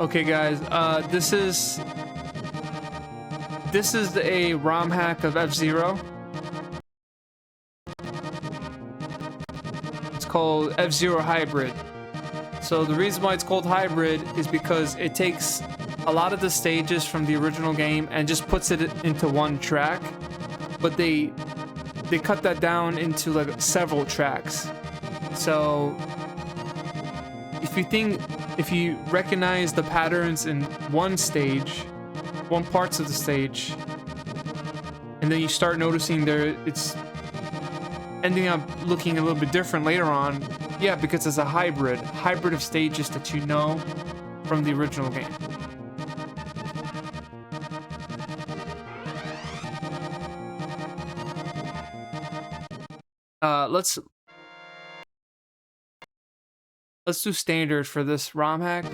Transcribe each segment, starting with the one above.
Okay, guys, this is a ROM hack of F-Zero. It's called F-Zero Hybrid. So the reason why it's called Hybrid is because it takes a lot of the stages from the original game and just puts it into one track, but they cut that down into like several tracks. So if you recognize the patterns in one parts of the stage, and then you start noticing it's ending up looking a little bit different later on, yeah, because it's a hybrid of stages that you know from the original game. Let's do standard for this ROM hack.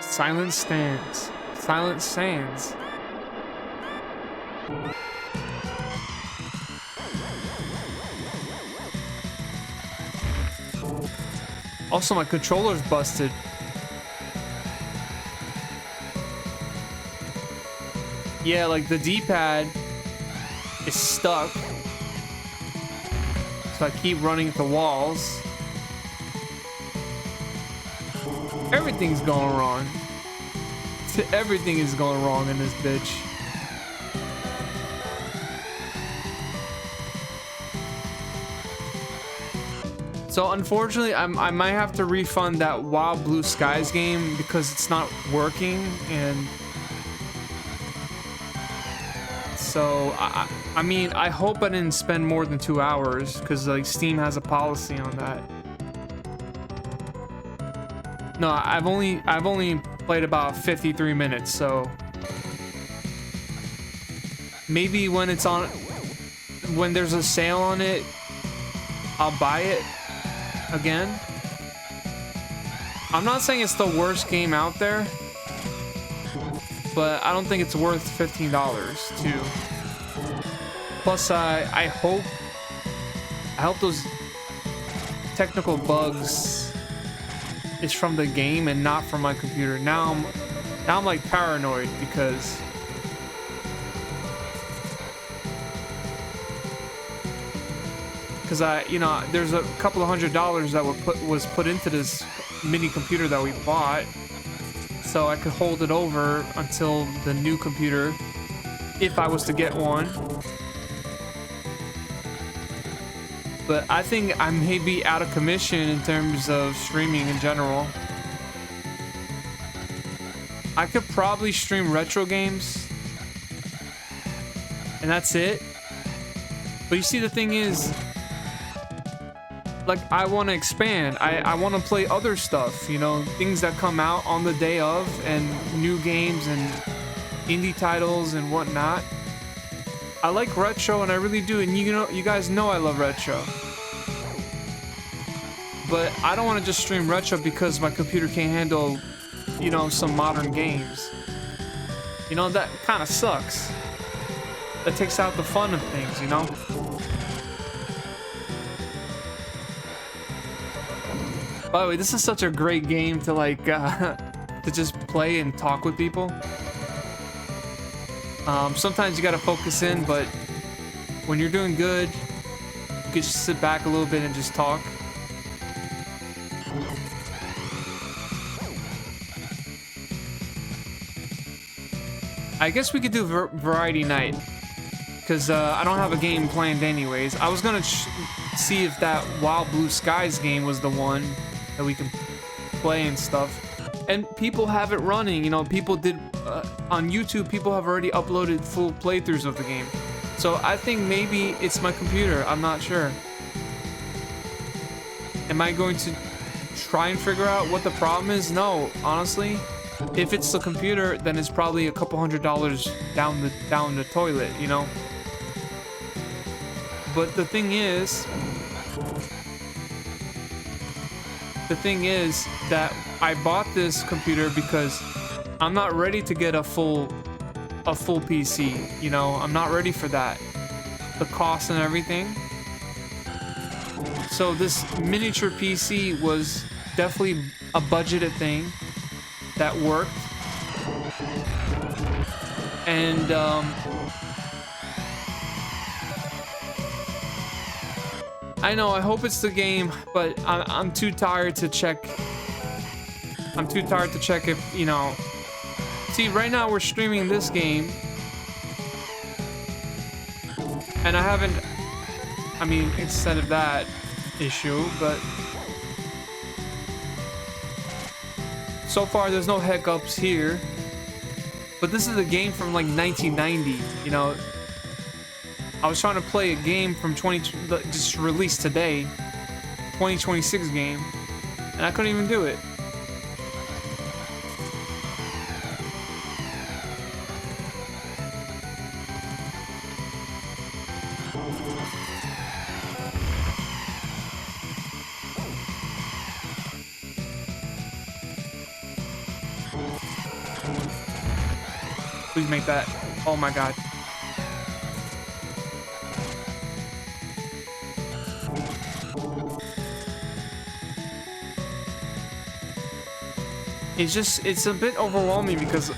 Silent stands. Silent sands. Also, my controller's busted. Yeah, like the D-pad is stuck. So I keep running at the walls. Everything's going wrong. Everything is going wrong in this bitch. So unfortunately, I might have to refund that Wild Blue Skies game because it's not working, and so I mean, I hope I didn't spend more than 2 hours, because like Steam has a policy on that. No, I've only played about 53 minutes, so maybe when there's a sale on it, I'll buy it again. I'm not saying it's the worst game out there, but I don't think it's worth $15 too. Plus, I hope those technical bugs is from the game and not from my computer. Now I'm like paranoid because there's a couple of $100 that was put into this mini computer that we bought, so I could hold it over until the new computer, if I was to get one. But I think I may be out of commission in terms of streaming in general. I could probably stream retro games, and that's it. But you see, the thing is, like, I want to expand. I want to play other stuff, you know, things that come out on the day of, and new games and indie titles and whatnot. I like retro, and I really do, and you guys know I love retro. But I don't want to just stream retro because my computer can't handle, you know, some modern games. You know, that kind of sucks. That takes out the fun of things, you know? By the way, this is such a great game to like to just play and talk with people. Sometimes you gotta focus in, but when you're doing good, you can just sit back a little bit and just talk. I guess we could do variety night, because I don't have a game planned anyways. I was gonna see if that Wild Blue Skies game was the one that we can play and stuff. And people have it running, you know, people did, on YouTube, people have already uploaded full playthroughs of the game. So I think maybe it's my computer, I'm not sure. Am I going to try and figure out what the problem is? No, honestly. If it's the computer, then it's probably a couple $100 down the toilet, you know? But the thing is that I bought this computer because I'm not ready to get a full PC, you know? I'm not ready for that. the cost and everything. So this miniature PC was definitely a budgeted thing that worked. And I know, I hope it's the game, but I'm too tired to check. I'm too tired to check if, you know. See, right now we're streaming this game. And I haven't, I mean, instead of that issue, but so far there's no hiccups here. But this is a game from like 1990, you know. I was trying to play a game from just released today, 2026 game, and I couldn't even do it. Please make that. Oh my god. It's a bit overwhelming because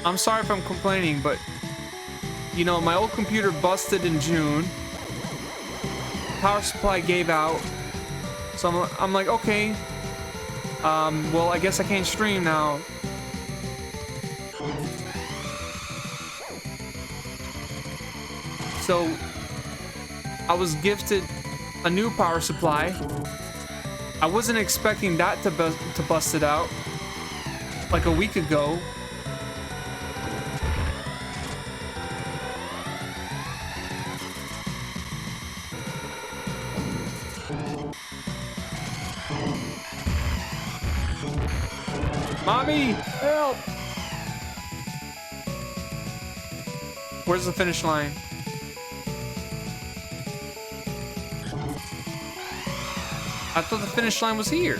I'm sorry if I'm complaining, but you know, my old computer busted in June. Power supply gave out. So I'm like, okay. Well, I guess I can't stream now. So I was gifted a new power supply. I wasn't expecting that to bust it out like a week ago. Mommy, help! Where's the finish line? I thought the finish line was here.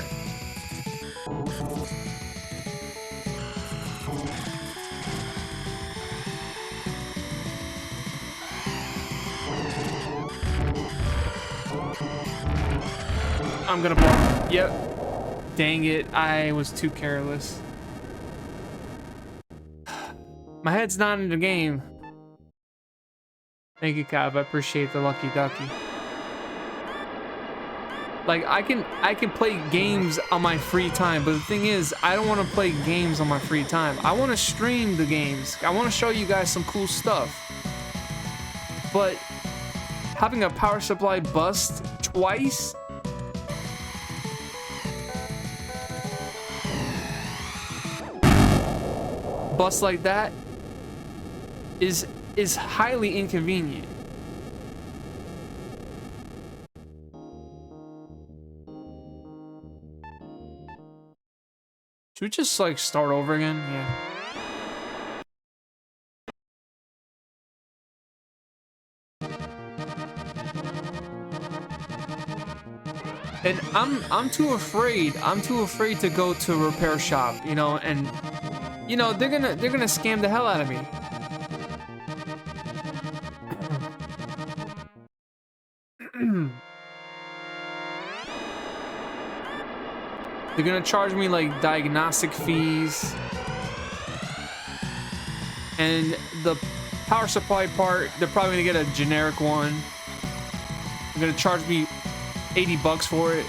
I'm gonna block. Yep. Dang it, I was too careless. My head's not in the game. Thank you, Cav. I appreciate the lucky ducky. Like, I can play games on my free time, but the thing is, I don't want to play games on my free time. I want to stream the games. I want to show you guys some cool stuff. But having a power supply bust twice? Bust like that is highly inconvenient. Should we just like start over again? Yeah. And I'm too afraid. I'm too afraid to go to a repair shop, you know, and you know, they're gonna scam the hell out of me. They're gonna charge me like diagnostic fees. And the power supply part, they're probably gonna get a generic one. They're gonna charge me 80 bucks for it.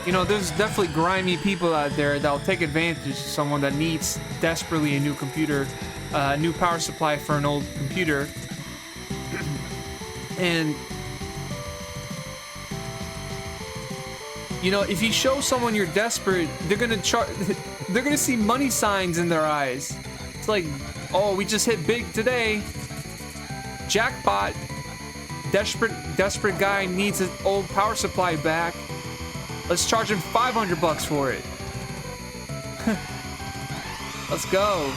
You know, there's definitely grimy people out there that'll take advantage of someone that needs desperately a new computer, new power supply for an old computer. And you know, if you show someone you're desperate, they're gonna see money signs in their eyes. It's like, oh, we just hit big today. Jackpot. Desperate guy needs his old power supply back. Let's charge him 500 bucks for it. Let's go.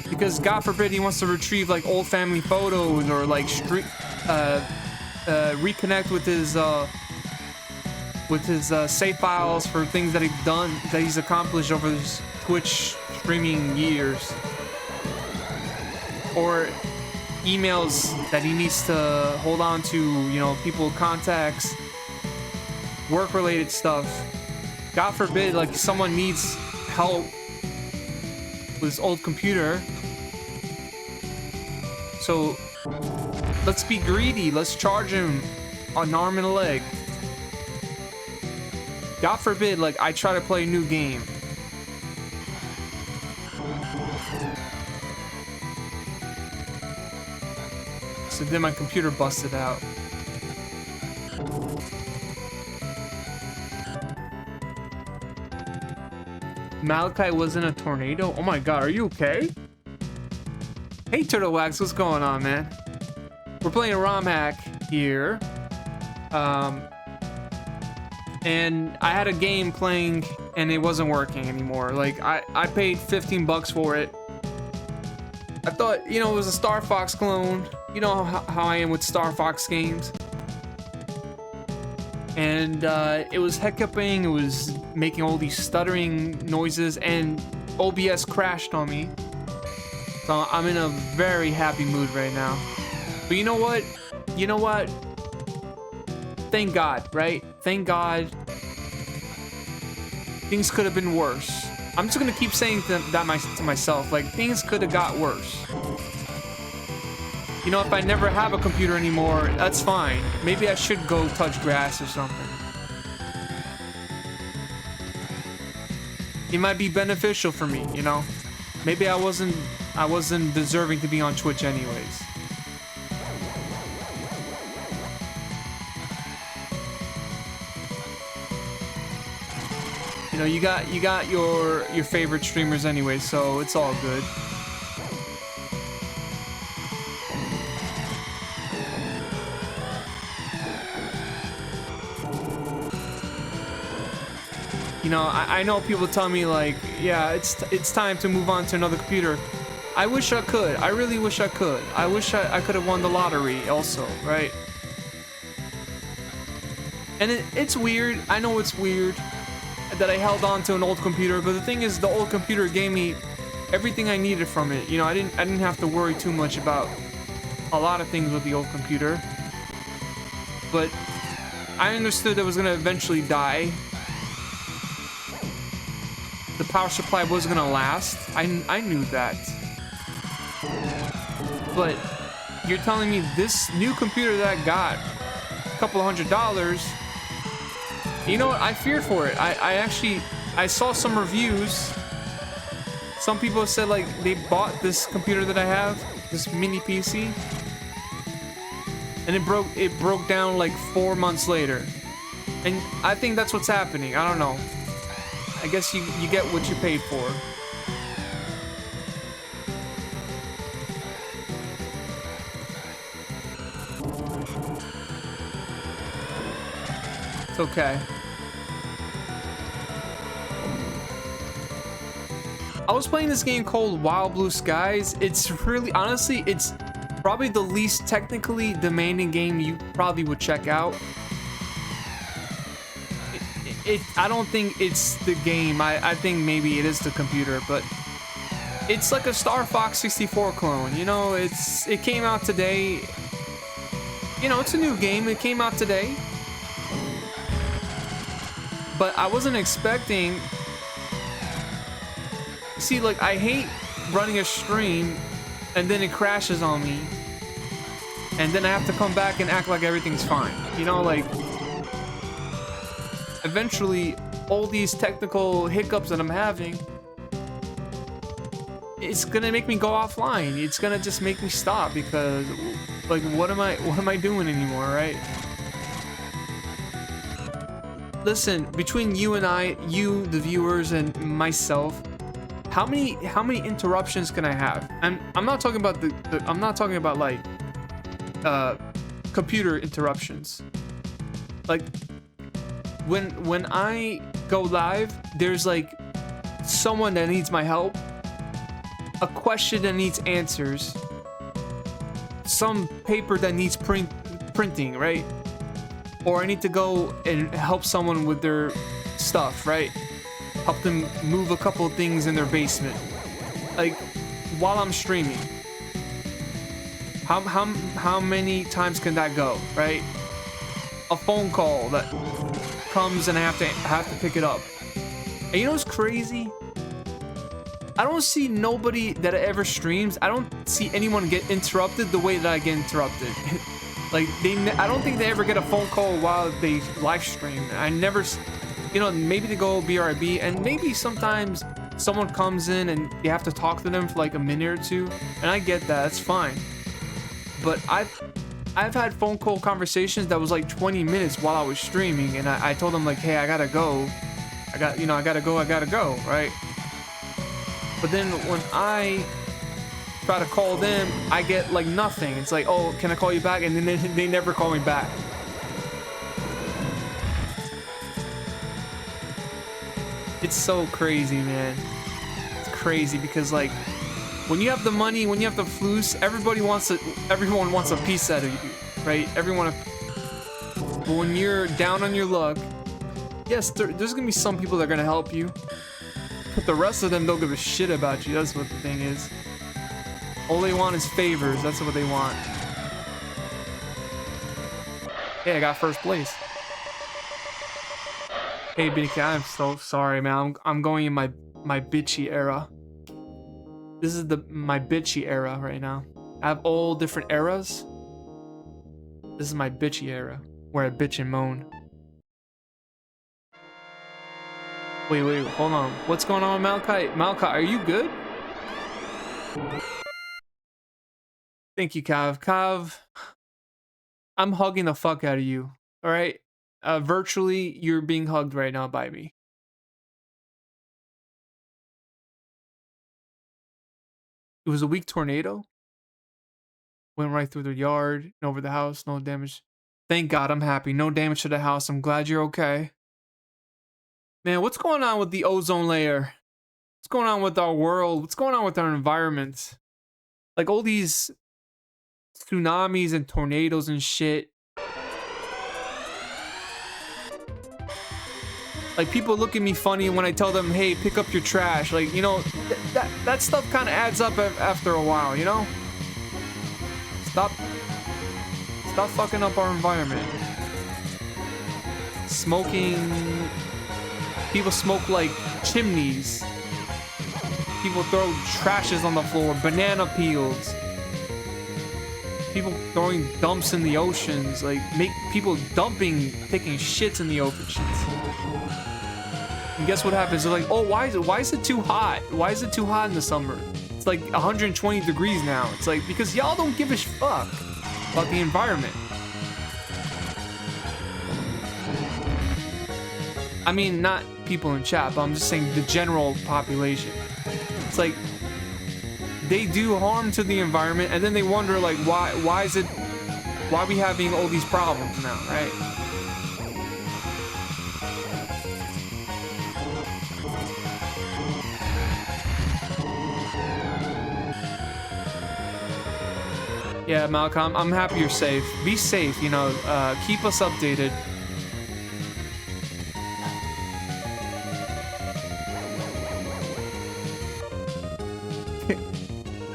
Because God forbid he wants to retrieve like old family photos or like reconnect with his with his save files for things that he's accomplished over his Twitch streaming years, or emails that he needs to hold on to, you know, people contacts, work-related stuff. God forbid, like, someone needs help with his old computer. So let's be greedy. Let's charge him an arm and a leg. God forbid, like, I try to play a new game. So then my computer busted out. Malachi was in a tornado? Oh my god, are you okay? Hey Turtle Wax, what's going on, man? We're playing Romhack here. And I had a game playing and it wasn't working anymore. Like, I paid 15 bucks for it. I thought, you know, it was a Star Fox clone. You know how I am with Star Fox games. And it was hiccuping, it was making all these stuttering noises, and OBS crashed on me. So I'm in a very happy mood right now. But you know what? You know what? Thank God, right? Thank God. Things could have been worse. I'm just gonna keep saying that to myself, like, things could have got worse. You know, if I never have a computer anymore, that's fine. Maybe I should go touch grass or something. It might be beneficial for me, you know? Maybe I wasn't deserving to be on Twitch anyways. You know, you got your favorite streamers anyway, so it's all good. You know, I know people tell me, like, yeah, it's time to move on to another computer. I wish I could. I really wish I could. I wish I could have won the lottery also, right? And it's weird. I know it's weird that I held on to an old computer, but the thing is, the old computer gave me everything I needed from it. You know, I didn't have to worry too much about a lot of things with the old computer. But I understood it was gonna eventually die. The power supply wasn't gonna last. I knew that. But you're telling me this new computer that I got, a couple $100, you know what? I feared for it. I saw some reviews. Some people said, like, they bought this computer that I have, this mini PC, and it broke down like 4 months later. And I think that's what's happening. I don't know. I guess you get what you paid for. It's okay. I was playing this game called Wild Blue Skies. It's really, honestly, it's probably the least technically demanding game you probably would check out. I don't think it's the game. I think maybe it is the computer, but it's like a Star Fox 64 clone. You know, it came out today. You know, it's a new game. It came out today. But I wasn't expecting... See, like, I hate running a stream and then it crashes on me. And then I have to come back and act like everything's fine. You know, like... Eventually, all these technical hiccups that I'm having, it's gonna make me go offline. It's gonna just make me stop because, like, what am I doing anymore, right? Listen, between you and I, you, the viewers, and myself, how many interruptions can I have? I'm not talking about I'm not talking about, like, computer interruptions. Like, when I go live, there's like someone that needs my help, a question that needs answers, some paper that needs printing, right? or I need to go and help someone with their stuff, right? Help them move a couple of things in their basement, like while I'm streaming. How many times can that go, right? A phone call that comes and I have to pick it up. And you know what's crazy? I don't see nobody that ever streams. I don't see anyone get interrupted the way that I get interrupted. Like I don't think they ever get a phone call while they live stream. I never, you know, maybe they go BRB, and maybe sometimes someone comes in and you have to talk to them for like a minute or two, and I get that. That's fine. But I've had phone call conversations that was like 20 minutes while I was streaming, and I told them like, hey, I gotta go. I gotta go, right? But then when I try to call them, I get like nothing. It's like, oh, can I call you back? And then they never call me back. It's so crazy, man. It's crazy because like when you have the money, when you have the flus, everyone wants a piece out of you, right? But when you're down on your luck, yes, there's gonna be some people that are gonna help you, but the rest of them don't give a shit about you. That's what the thing is. All they want is favors. That's what they want. Hey, I got first place. Hey, BK, I'm so sorry, man. I'm going in my bitchy era. This is my bitchy era right now. I have all different eras. This is my bitchy era, where I bitch and moan. Wait, hold on. What's going on with Malachi? Malachi, are you good? Thank you, Cav. Cav, I'm hugging the fuck out of you. All right? Virtually, you're being hugged right now by me. It was a weak tornado. Went right through the yard and over the house. No damage. Thank God, I'm happy. No damage to the house. I'm glad you're okay. Man, what's going on with the ozone layer? What's going on with our world? What's going on with our environment? Like all these tsunamis and tornadoes and shit. Like people look at me funny when I tell them, hey, pick up your trash. Like, you know, that stuff kind of adds up after a while, you know? Stop fucking up our environment. Smoking. People smoke like chimneys. People throw trashes on the floor, banana peels. People throwing dumps in the oceans, like make people taking shits in the oceans. And guess what happens? They're like, oh, why is it too hot? Why is it too hot in the summer? It's like 120 degrees now. It's like, because y'all don't give a fuck about the environment. I mean, not people in chat, but I'm just saying the general population. It's like they do harm to the environment, and then they wonder like why are we having all these problems now, right? Yeah, Malcolm, I'm happy you're safe. Be safe, you know, keep us updated.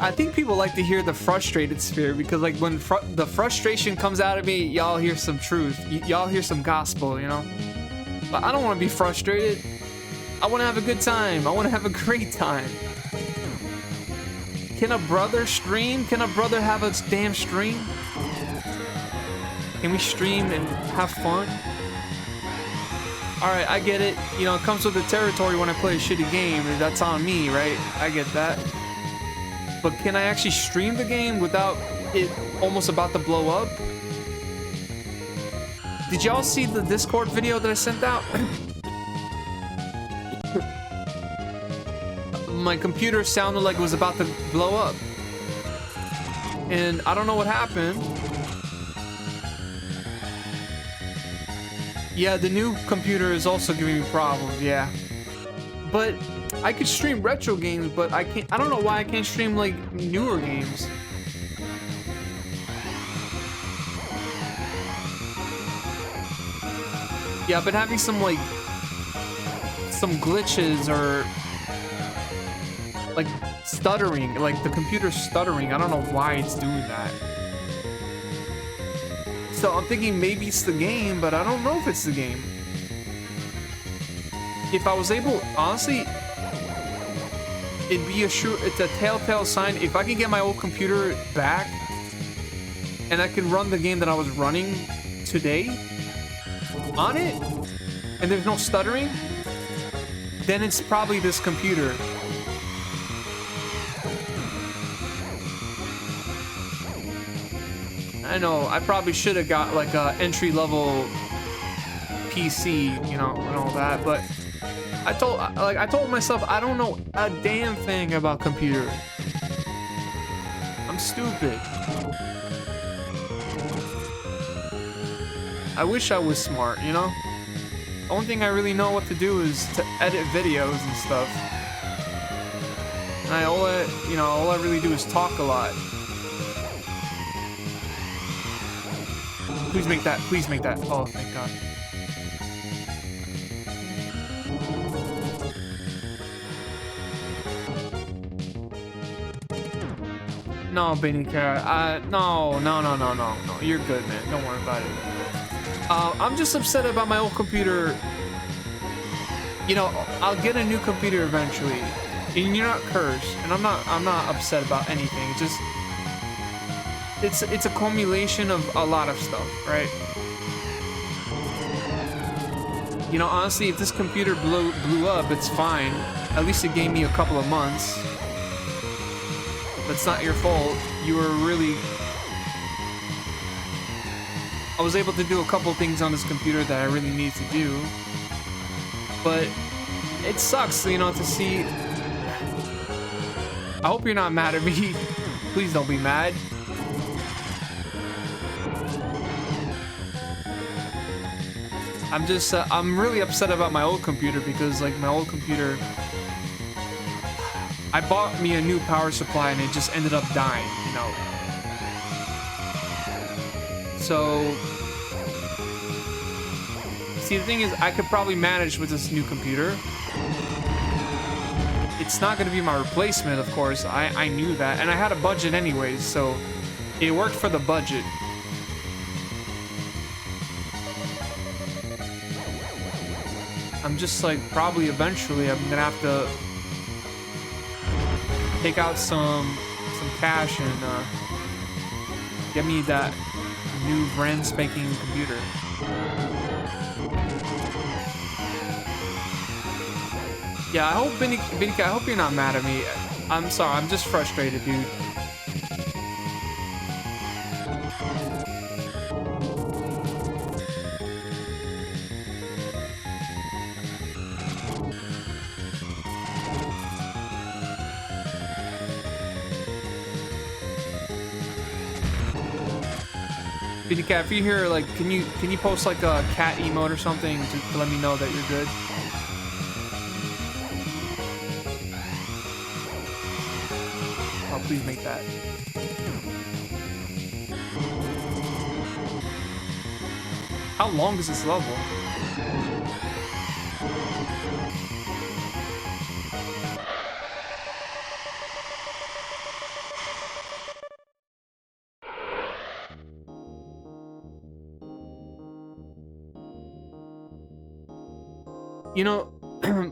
I think people like to hear the frustrated sphere because like when the frustration comes out of me, y'all hear some truth. Y'all hear some gospel, you know? But I don't want to be frustrated. I want to have a good time. I want to have a great time. Can a brother stream? Can a brother have a damn stream? Can we stream and have fun? Alright, I get it. You know, it comes with the territory when I play a shitty game. And that's on me, right? I get that. But can I actually stream the game without it almost about to blow up? Did y'all see the Discord video that I sent out? My computer sounded like it was about to blow up. And I don't know what happened. Yeah, the new computer is also giving me problems, yeah. But I could stream retro games, but I can't. I don't know why I can't stream like newer games. Yeah, I've been having some glitches or like stuttering, like the computer's stuttering. I don't know why it's doing that. So I'm thinking maybe it's the game, but I don't know if it's the game. If I was able, honestly, it's a telltale sign. If I can get my old computer back and I can run the game that I was running today on it, and there's no stuttering, then it's probably this computer. I know, I probably should have got like a entry-level PC, you know, and all that, but I told myself I don't know a damn thing about computers. I'm stupid. I wish I was smart, you know? The only thing I really know what to do is to edit videos and stuff. And all I really do is talk a lot. Please make that. Please make that. Oh, thank God. No, Benny Carrot. No. You're good, man. Don't worry about it. I'm just upset about my old computer. You know, I'll get a new computer eventually. And you're not cursed. And I'm not upset about anything. It's just... It's a culmination of a lot of stuff, right? You know, honestly, if this computer blew up, it's fine. At least it gave me a couple of months. That's not your fault. You were really... I was able to do a couple things on this computer that I really need to do. But it sucks, you know, to see... I hope you're not mad at me. Please don't be mad. I'm really upset about my old computer because, like, my old computer, I bought me a new power supply and it just ended up dying, you know. So, see, the thing is, I could probably manage with this new computer. It's not going to be my replacement, of course. I knew that, and I had a budget anyways, so it worked for the budget. I'm just like, probably eventually I'm gonna have to take out some cash and get me that new brand spanking computer. Yeah, I hope Benny, I hope you're not mad at me. I'm sorry, I'm just frustrated, dude. Kitty Cat, if you hear, like, can you post like a cat emote or something to let me know that you're good? Oh, please make that. How long is this level? You know,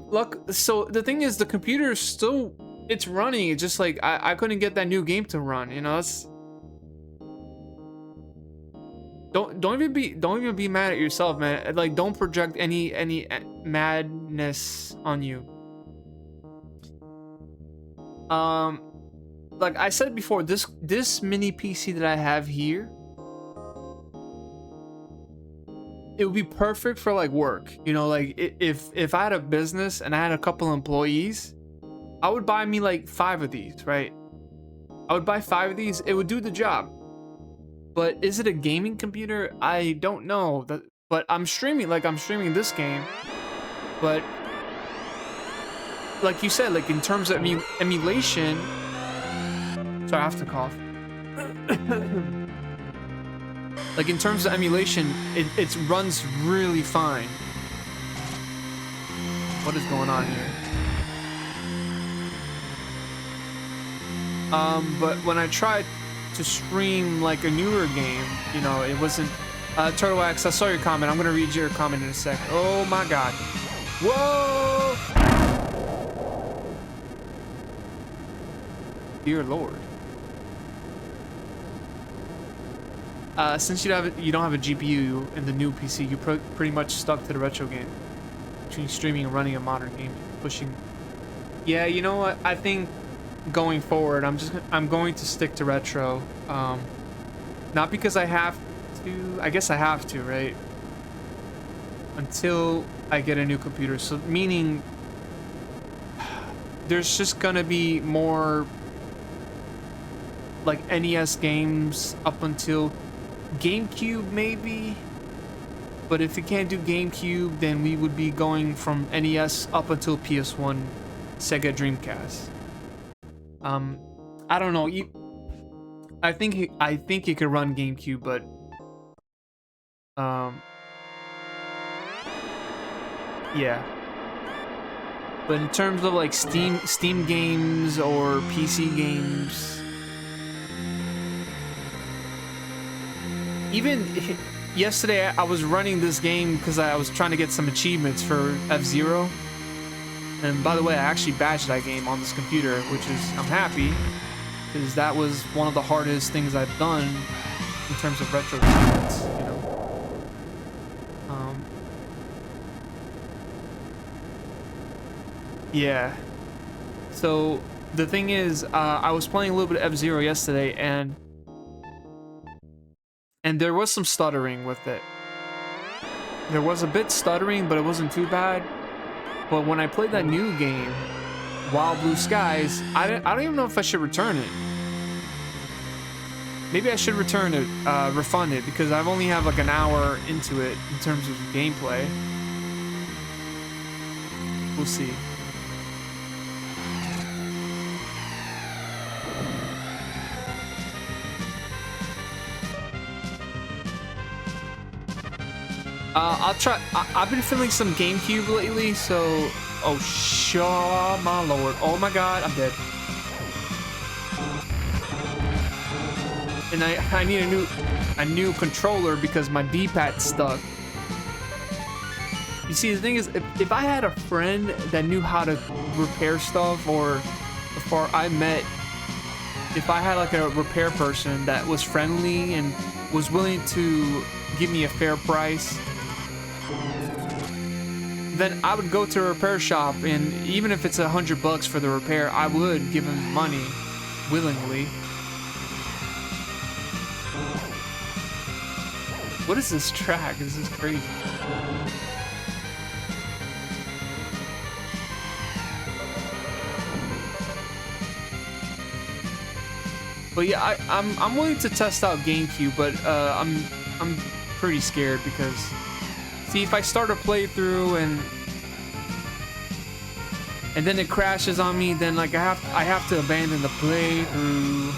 look, so the thing is, the computer is still, it's running. It's just like, I couldn't get that new game to run, you know. It's, don't even be mad at yourself, man. Like, don't project any madness on you. Like I said before, this mini PC that I have here, it would be perfect for like work, you know. Like if I had a business and I had a couple employees, I would buy me like 5 of these, right? I would buy 5 of these. It would do the job. But is it a gaming computer? I don't know. But I'm streaming this game. But like you said, like in terms of emulation, sorry, I have to cough. Like in terms of emulation, it runs really fine. What is going on here? But when I tried to stream like a newer game, you know, it wasn't. Turtle X, I saw your comment. I'm gonna read your comment in a sec. Oh my god. Whoa! Dear Lord. Since you don't have a GPU in the new PC, you're pretty much stuck to the retro game. Between streaming and running a modern game, pushing. Yeah, you know what? I think going forward, I'm going to stick to retro. Not because I have to. I guess I have to, right? Until I get a new computer. So meaning, there's just gonna be more like NES games up until GameCube maybe, but if you can't do GameCube, then we would be going from NES up until PS1, Sega Dreamcast. I don't know. I think you could run GameCube, but yeah. But in terms of like Steam games or PC games. Even yesterday, I was running this game because I was trying to get some achievements for F-Zero. And by the way, I actually badged that game on this computer, which is, I'm happy, because that was one of the hardest things I've done in terms of retro achievements, you know. Yeah. So the thing is, I was playing a little bit of F-Zero yesterday, and there was some stuttering with it. There was a bit stuttering, but it wasn't too bad. But when I played that new game, Wild Blue Skies, I don't even know if I should return it. Maybe I should return it, refund it, because I've only have like an hour into it in terms of gameplay. We'll see. I'll try. I've been filming some GameCube lately, so. Oh, my lord! Oh my god, I'm dead. And I need a new controller because my D-pad's stuck. You see, the thing is, if I had a friend that knew how to repair stuff, or before I met, if I had like a repair person that was friendly and was willing to give me a fair price, then I would go to a repair shop, and even if it's $100 for the repair, I would give him money willingly. What is this track? This is crazy. But yeah, I'm willing to test out GameCube, but I'm pretty scared because, see, if I start a playthrough and then it crashes on me, then like I have to abandon the playthrough.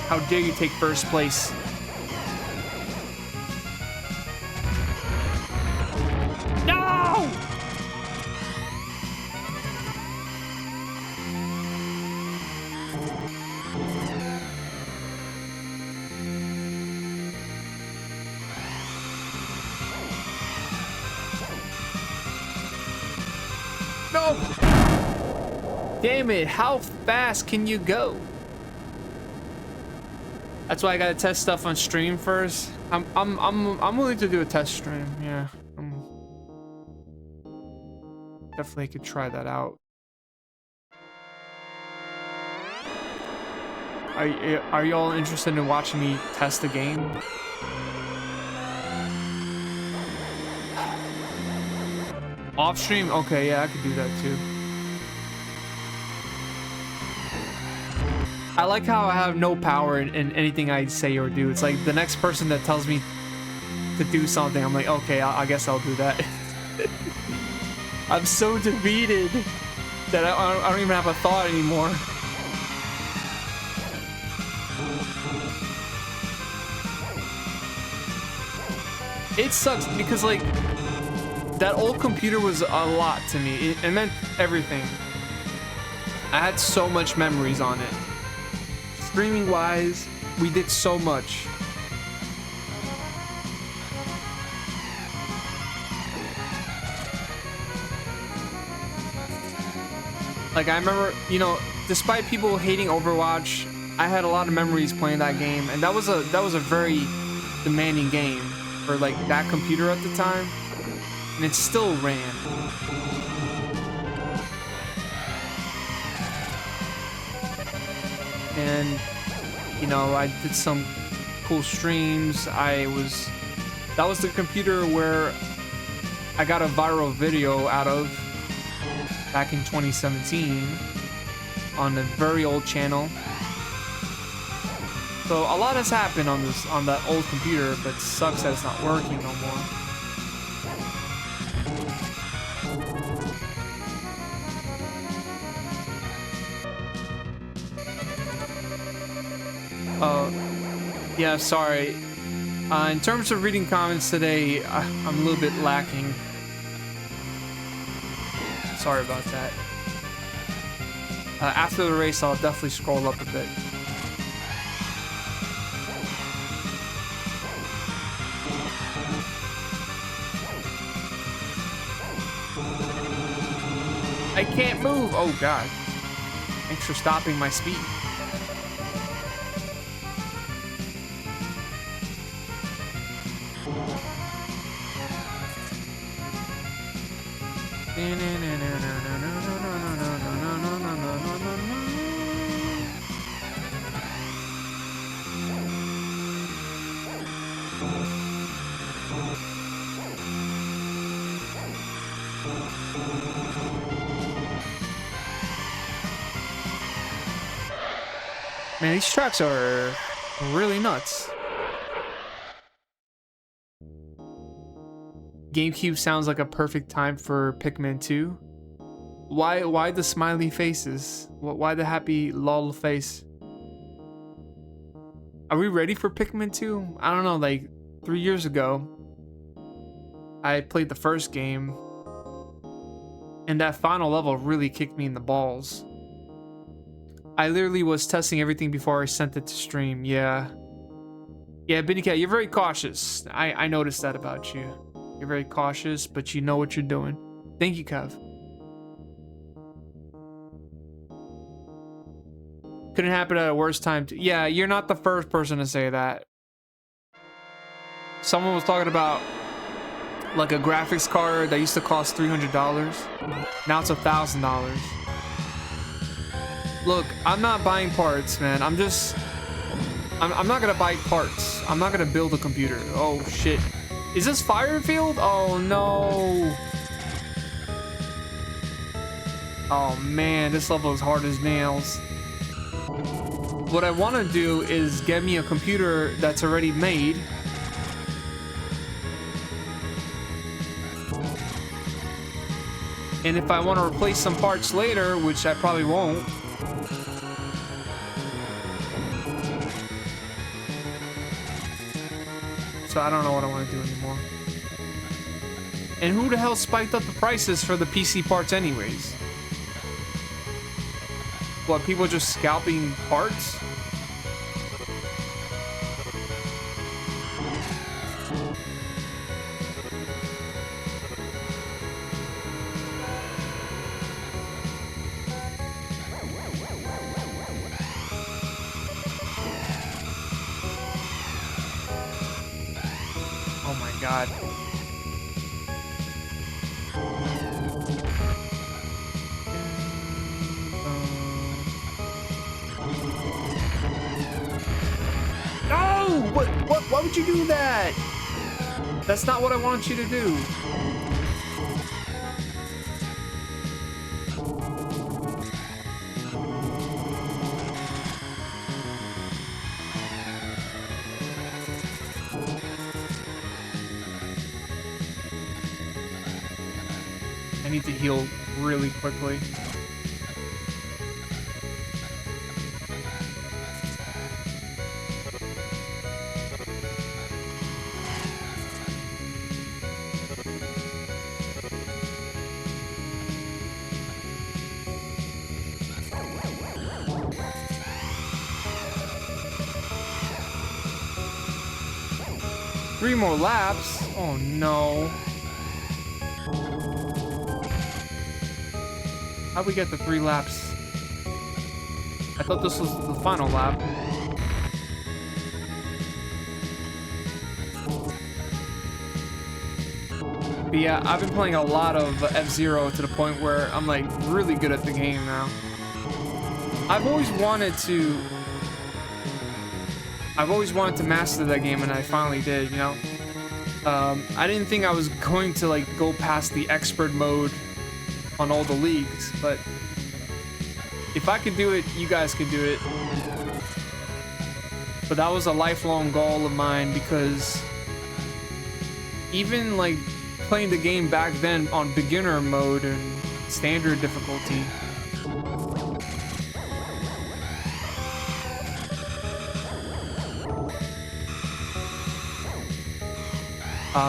How dare you take first place? No! No! Damn it, how fast can you go? That's why I gotta test stuff on stream first. I'm willing to do a test stream. Yeah, definitely could try that out. Are y'all interested in watching me test the game? Off stream? Okay, yeah, I could do that too. I like how I have no power in anything I say or do. It's like the next person that tells me to do something, I'm like, okay, I guess I'll do that. I'm so defeated that I don't even have a thought anymore. It sucks because, like, that old computer was a lot to me. It meant everything. I had so much memories on it. Streaming wise, we did so much. Like, I remember, you know, despite people hating Overwatch, I had a lot of memories playing that game, and that was a very demanding game for like that computer at the time, and it still ran. And you know, I did some cool streams. That was the computer where I got a viral video out of back in 2017 on a very old channel. So a lot has happened on that old computer, but it sucks that it's not working no more. Yeah, sorry. In terms of reading comments today, I'm a little bit lacking. Sorry about that. After the race, I'll definitely scroll up a bit. I can't move! Oh god. Thanks for stopping my speed. Man, these tracks are really nuts. GameCube sounds like a perfect time for Pikmin 2. Why the smiley faces? Why the happy lol face? Are we ready for Pikmin 2? I don't know, like 3 years ago, I played the first game, and that final level really kicked me in the balls. I literally was testing everything before I sent it to stream. Yeah, Benny Cat, you're very cautious. I noticed that about you. You're very cautious, but you know what you're doing. Thank you, Kev. Couldn't happen at a worse time. Yeah, you're not the first person to say that. Someone was talking about like a graphics card that used to cost $300. Now it's $1,000. Look, I'm not buying parts, man. I'm not gonna buy parts. I'm not gonna build a computer. Oh shit. Is this Firefield? Oh no. Oh man, this level is hard as nails. What I want to do is get me a computer that's already made. And if I want to replace some parts later, which I probably won't, so I don't know what I want to do anymore. And who the hell spiked up the prices for the PC parts anyways? What, people just scalping parts? Oh my god. Why would you do that? That's not what I want you to do. I need to heal really quickly. Three more laps? Oh no. How'd we get the 3 laps? I thought this was the final lap. But yeah, I've been playing a lot of F-Zero to the point where I'm like really good at the game now. I've always wanted to master that game, and I finally did, you know? I didn't think I was going to like go past the expert mode on all the leagues, but if I could do it, you guys could do it. But that was a lifelong goal of mine, because even like playing the game back then on beginner mode and standard difficulty,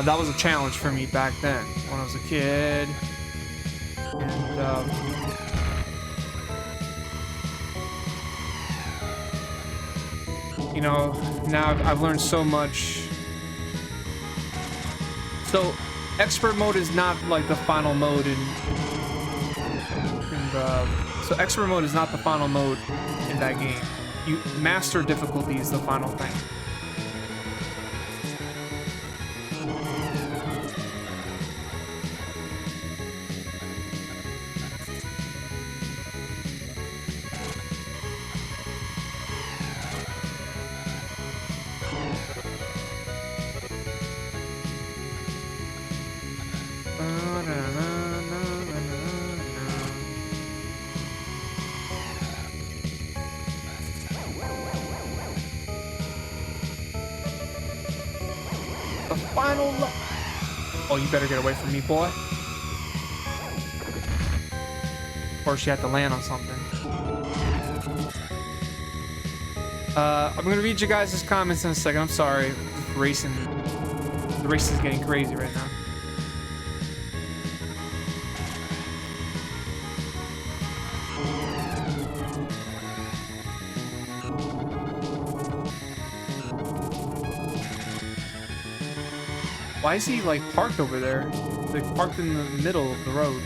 that was a challenge for me back then when I was a kid. And you know, now I've learned so much. So expert mode is not like the final mode so expert mode is not the final mode in that game. Master difficulty is the final thing. Oh, you better get away from me, boy. Of course, you have to land on something. I'm gonna read you guys' comments in a second. I'm sorry. The race is getting crazy right now. Why is he like parked over there? Like parked in the middle of the road.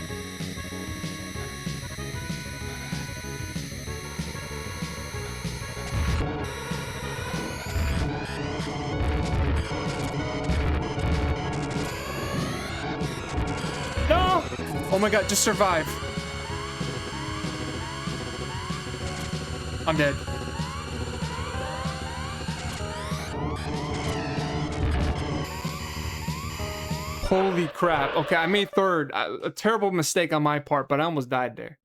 No! Oh my god, just survive. I'm dead. Holy crap. Okay, I made third. A terrible mistake on my part, but I almost died there.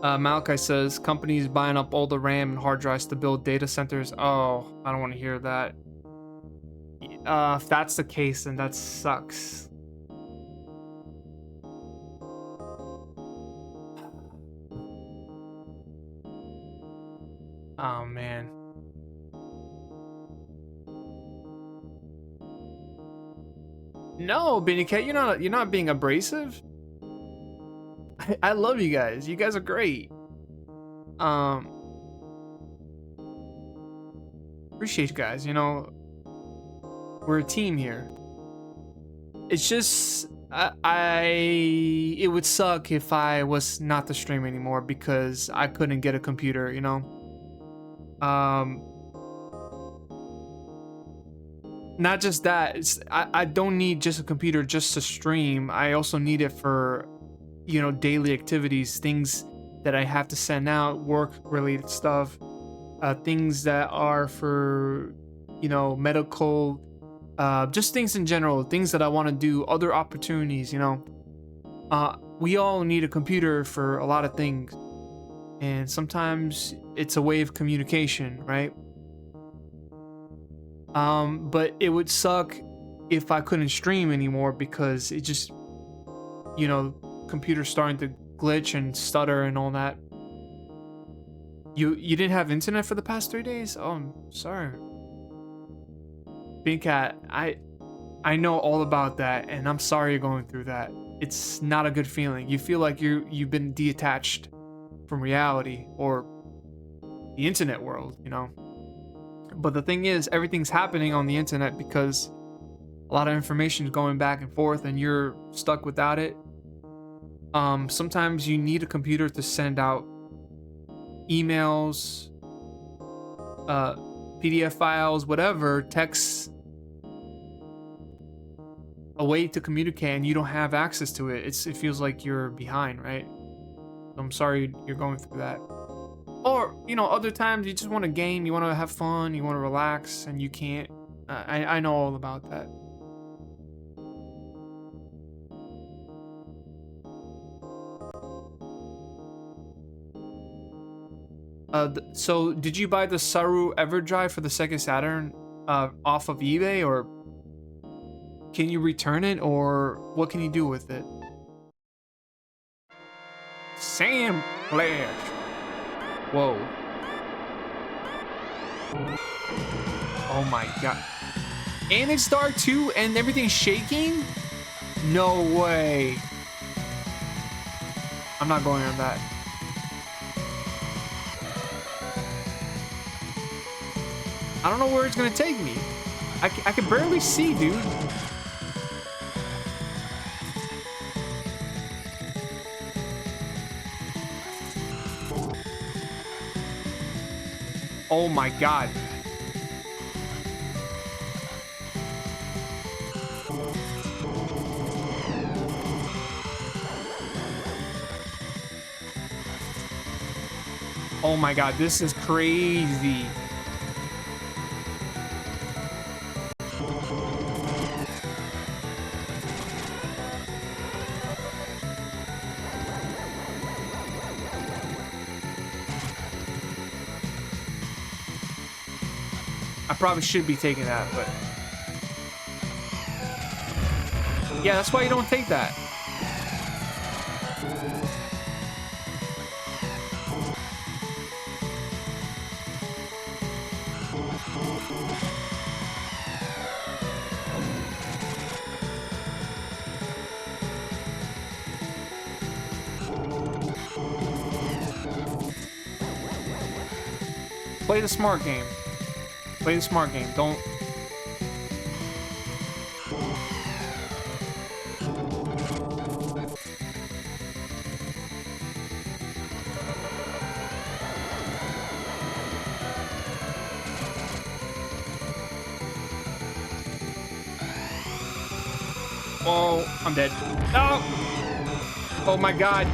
Malachi says, companies buying up all the RAM and hard drives to build data centers. Oh, I don't want to hear that. If that's the case, then that sucks. Oh, man. No, Benny Cat, you're not being abrasive. I love you guys. You guys are great. Appreciate you guys, you know. We're a team here. It's just it would suck if I was not to stream anymore because I couldn't get a computer, you know. Not just that, I don't need just a computer just to stream. I also need it for, you know, daily activities, things that I have to send out, work related stuff, things that are for, you know, medical, just things in general, things that I want to do, other opportunities, you know. We all need a computer for a lot of things, and sometimes it's a way of communication, right? But it would suck if I couldn't stream anymore, because it just, you know, computer's starting to glitch and stutter and all that. You didn't have internet for the past 3 days? Oh, I'm sorry. Big Cat, I know all about that, and I'm sorry you're going through that. It's not a good feeling. You feel like you've been detached from reality or the internet world, you know. But the thing is, everything's happening on the internet because a lot of information is going back and forth, and you're stuck without it. Sometimes you need a computer to send out emails, PDF files, whatever, texts, a way to communicate, and you don't have access to it. It feels like you're behind, right? I'm sorry you're going through that. Or, you know, other times you just want to game, you want to have fun, you want to relax, and you can't. I know all about that. So did you buy the Saru EverDrive for the Sega Saturn off of eBay, or can you return it, or what can you do with it? Sam Flash. Whoa. Oh my god. And it's dark too, and everything's shaking? No way. I'm not going on that. I don't know where it's gonna take me. I can barely see, dude. Oh my god. Oh my god, this is crazy. I probably should be taking that, but yeah, that's why you don't take that. Play the smart game. Play the smart game. Don't. Oh, I'm dead. No! Oh my god.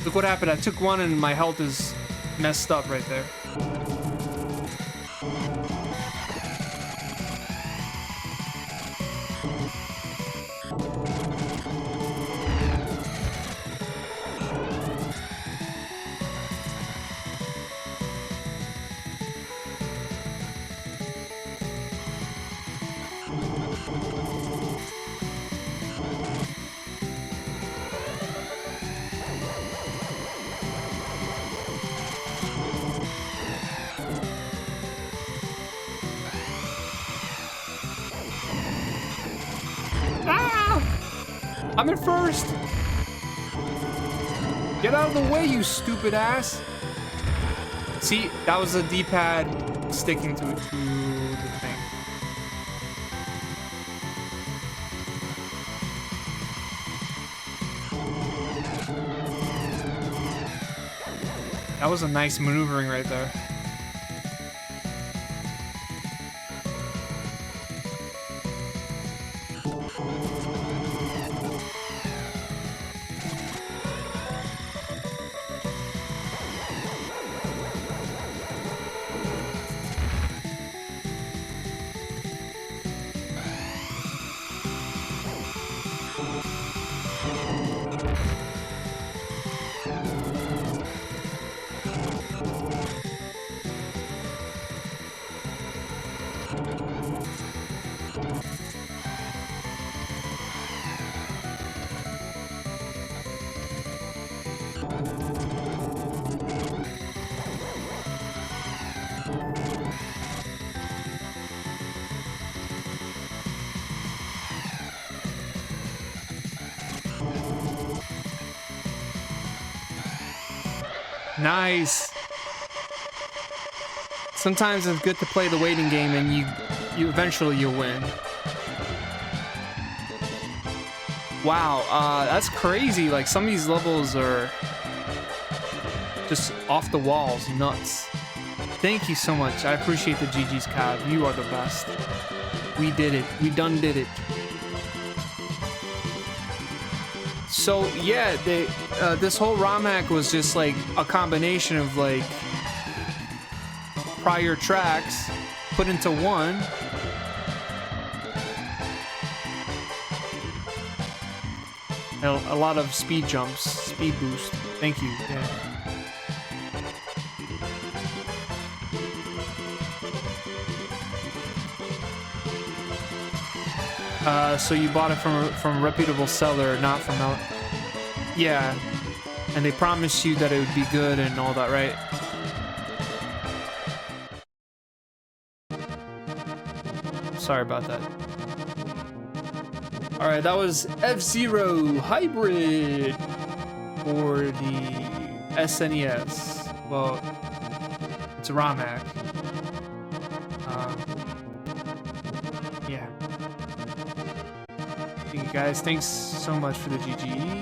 Look what happened. I took one and my health is messed up right there. I'm in first! Get out of the way, you stupid ass! See, that was the D-pad sticking to the thing. That was a nice maneuvering right there. Nice. Sometimes it's good to play the waiting game, and you eventually you'll win. Wow, that's crazy. Like, some of these levels are just off the walls, nuts. Thank you so much. I appreciate the GG's, Cav. You are the best. We did it. We done did it. So yeah, this whole ROM hack was just like a combination of like prior tracks put into one. And a lot of speed jumps, speed boost. Thank you. Yeah. So you bought it from a reputable seller, not from out. Yeah, and they promised you that it would be good and all that, right? Sorry about that. All right, that was F-Zero Hybrid for the SNES. Well, it's a ROM hack. Yeah. Thank you guys. Thanks so much for the GGs.